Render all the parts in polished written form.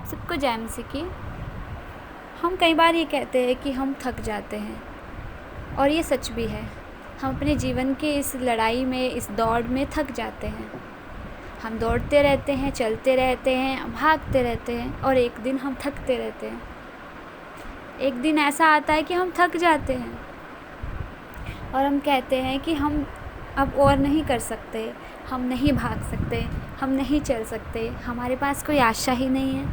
आप सबको जय मसीह की। हम कई बार ये कहते हैं कि हम थक जाते हैं, और ये सच भी है। हम अपने जीवन के इस लड़ाई में, इस दौड़ में थक जाते हैं। हम दौड़ते रहते हैं, चलते रहते हैं, भागते रहते हैं, और एक दिन हम थकते रहते हैं। एक दिन ऐसा आता है कि हम थक जाते हैं और हम कहते हैं कि हम अब और नहीं कर सकते, हम नहीं भाग सकते, हम नहीं चल सकते, हमारे पास कोई आशा ही नहीं है,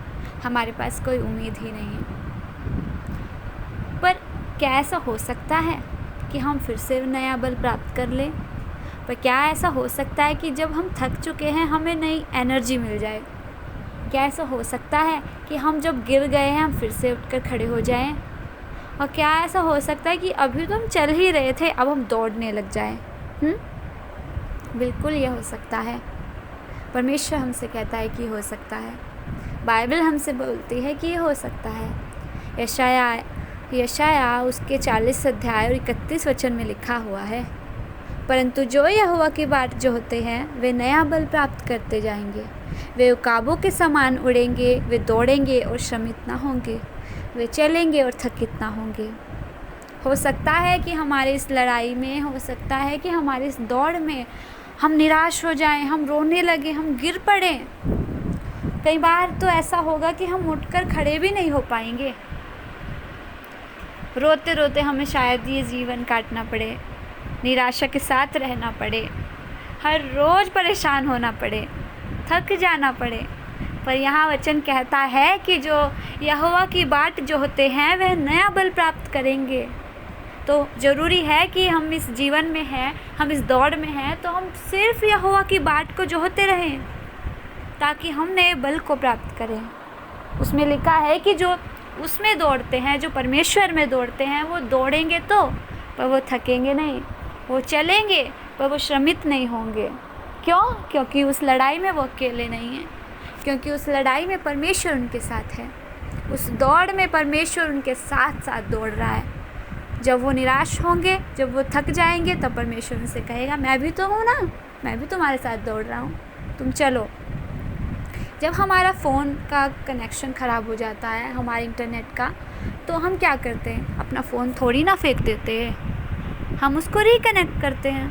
हमारे पास कोई उम्मीद ही नहीं है। पर क्या ऐसा हो सकता है कि हम फिर से नया बल प्राप्त कर लें? पर क्या ऐसा हो सकता है कि जब हम थक चुके हैं हमें नई एनर्जी मिल जाए? क्या ऐसा हो सकता है कि हम जब गिर गए हैं हम फिर से उठकर खड़े हो जाएं? और क्या ऐसा हो सकता है कि अभी तो हम चल ही रहे थे, अब हम दौड़ने लग जाएं? बिल्कुल ये हो सकता है। परमेश्वर हमसे कहता है कि हो सकता है। बाइबल हमसे बोलती है कि ये हो सकता है। यशाया उसके 40 अध्याय और 31 वचन में लिखा हुआ है, परंतु जो यहोवा की बाट जो होते हैं वे नया बल प्राप्त करते जाएंगे। वे उकाबों के समान उड़ेंगे, वे दौड़ेंगे और श्रमित ना होंगे, वे चलेंगे और थकित ना होंगे। हो सकता है कि हमारे इस लड़ाई में, हो सकता है कि हमारे इस दौड़ में हम निराश हो जाएं, हम रोने लगे, हम गिर पड़ें। कई बार तो ऐसा होगा कि हम उठकर खड़े भी नहीं हो पाएंगे। रोते रोते हमें शायद ये जीवन काटना पड़े, निराशा के साथ रहना पड़े, हर रोज़ परेशान होना पड़े, थक जाना पड़े। पर यहाँ वचन कहता है कि जो यहोवा की बाट जो होते हैं वह नया बल प्राप्त करेंगे। तो ज़रूरी है कि हम इस जीवन में हैं, हम इस दौड़ में हैं, तो हम सिर्फ यहोवा की बाट को जोहते रहें ताकि हम नए बल को प्राप्त करें। उसमें लिखा है कि जो उसमें दौड़ते हैं, जो परमेश्वर में दौड़ते हैं, वो दौड़ेंगे तो पर वो थकेंगे नहीं, वो चलेंगे पर वो श्रमित नहीं होंगे। क्यों? क्योंकि उस लड़ाई में वो अकेले नहीं हैं, क्योंकि उस लड़ाई में परमेश्वर उनके साथ है। उस दौड़ में परमेश्वर उनके साथ साथ दौड़ रहा है। जब वो निराश होंगे, जब वो थक जाएंगे, तब परमेश्वर उनसे कहेगा मैं भी तो हूँ ना, मैं भी तुम्हारे साथ दौड़ रहा हूँ, तुम चलो। जब हमारा फ़ोन का कनेक्शन ख़राब हो जाता है, हमारे इंटरनेट का, तो हम क्या करते हैं? अपना फ़ोन थोड़ी ना फेंक देते हैं, हम उसको रिकनेक्ट करते हैं,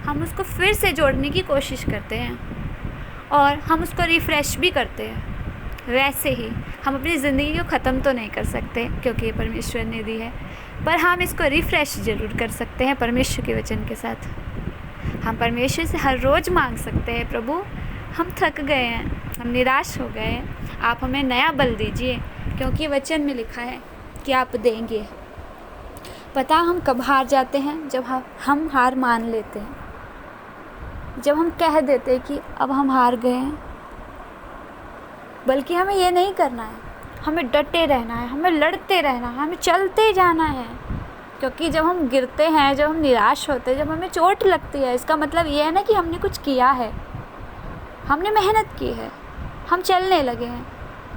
हम उसको फिर से जोड़ने की कोशिश करते हैं और हम उसको रिफ़्रेश भी करते हैं। वैसे ही हम अपनी ज़िंदगी को ख़त्म तो नहीं कर सकते क्योंकि ये परमेश्वर ने दी है, पर हम इसको रिफ़्रेश ज़रूर कर सकते हैं परमेश्वर के वचन के साथ। हम परमेश्वर से हर रोज़ मांग सकते हैं, प्रभु हम थक गए हैं, हम निराश हो गए हैं, आप हमें नया बल दीजिए, क्योंकि वचन में लिखा है कि आप देंगे। पता हम कब हार जाते हैं? जब हम हार मान लेते हैं, जब हम कह देते हैं कि अब हम हार गए हैं। बल्कि हमें ये नहीं करना है, हमें डटे रहना है, हमें लड़ते रहना है, हमें चलते जाना है। क्योंकि जब हम गिरते हैं, जब हम निराश होते हैं, जब हमें चोट लगती है, इसका मतलब ये है ना कि हमने कुछ किया है, हमने मेहनत की है, हम चलने लगे हैं,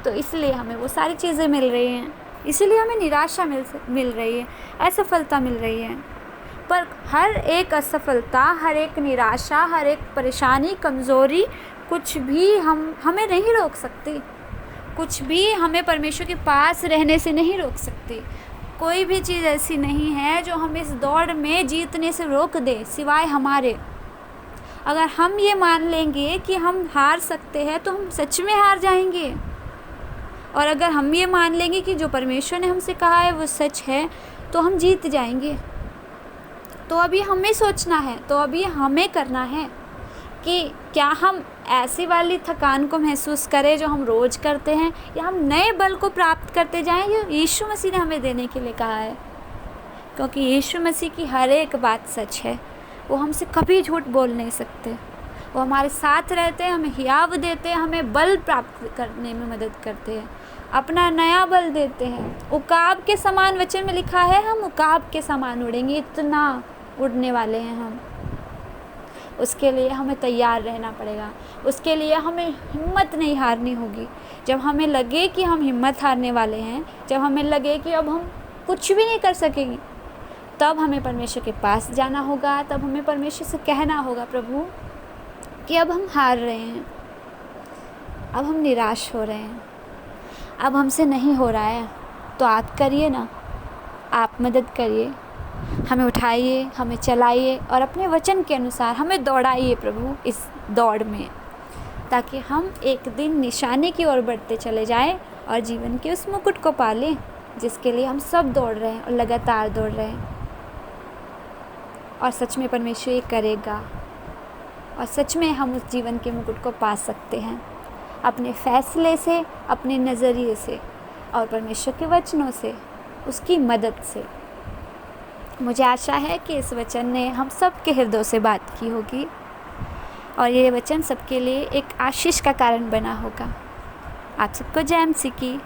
तो इसलिए हमें वो सारी चीज़ें मिल रही हैं, इसीलिए हमें निराशा मिल रही है, असफलता मिल रही है। पर हर एक असफलता, हर एक निराशा, हर एक परेशानी, कमज़ोरी, कुछ भी हमें नहीं रोक सकती, कुछ भी हमें परमेश्वर के पास रहने से नहीं रोक सकती। कोई भी चीज़ ऐसी नहीं है जो हमें इस दौड़ में जीतने से रोक दे सिवाय हमारे। अगर हम ये मान लेंगे कि हम हार सकते हैं तो हम सच में हार जाएंगे, और अगर हम ये मान लेंगे कि जो परमेश्वर ने हमसे कहा है वो सच है तो हम जीत जाएंगे। तो अभी हमें सोचना है, तो अभी हमें करना है कि क्या हम ऐसी वाली थकान को महसूस करें जो हम रोज़ करते हैं, या हम नए बल को प्राप्त करते जाएं जो यीशु मसीह ने हमें देने के लिए कहा है। क्योंकि यीशु मसीह की हर एक बात सच है, वो हमसे कभी झूठ बोल नहीं सकते। वो हमारे साथ रहते हैं, हमें हियाव देते हैं, हमें बल प्राप्त करने में मदद करते हैं, अपना नया बल देते हैं। उकाब के समान वचन में लिखा है, हम उकाब के समान उड़ेंगे, इतना उड़ने वाले हैं हम। उसके लिए हमें तैयार रहना पड़ेगा, उसके लिए हमें हिम्मत नहीं हारनी होगी। जब हमें लगे कि हम हिम्मत हारने वाले हैं, जब हमें लगे कि अब हम कुछ भी नहीं कर सकेंगे, तब हमें परमेश्वर के पास जाना होगा, तब हमें परमेश्वर से कहना होगा, प्रभु कि अब हम हार रहे हैं, अब हम निराश हो रहे हैं, अब हमसे नहीं हो रहा है तो आप करिए ना, आप मदद करिए, हमें उठाइए, हमें चलाइए और अपने वचन के अनुसार हमें दौड़ाइए प्रभु इस दौड़ में, ताकि हम एक दिन निशाने की ओर बढ़ते चले जाएं और जीवन के उस मुकुट को पा लें जिसके लिए हम सब दौड़ रहे हैं और लगातार दौड़ रहे हैं। और सच में परमेश्वर ये करेगा और सच में हम उस जीवन के मुकुट को पा सकते हैं अपने फैसले से, अपने नज़रिए से और परमेश्वर के वचनों से, उसकी मदद से। मुझे आशा है कि इस वचन ने हम सब के हृदयों से बात की होगी और ये वचन सबके लिए एक आशीष का कारण बना होगा। आप सबको जय मसीह की।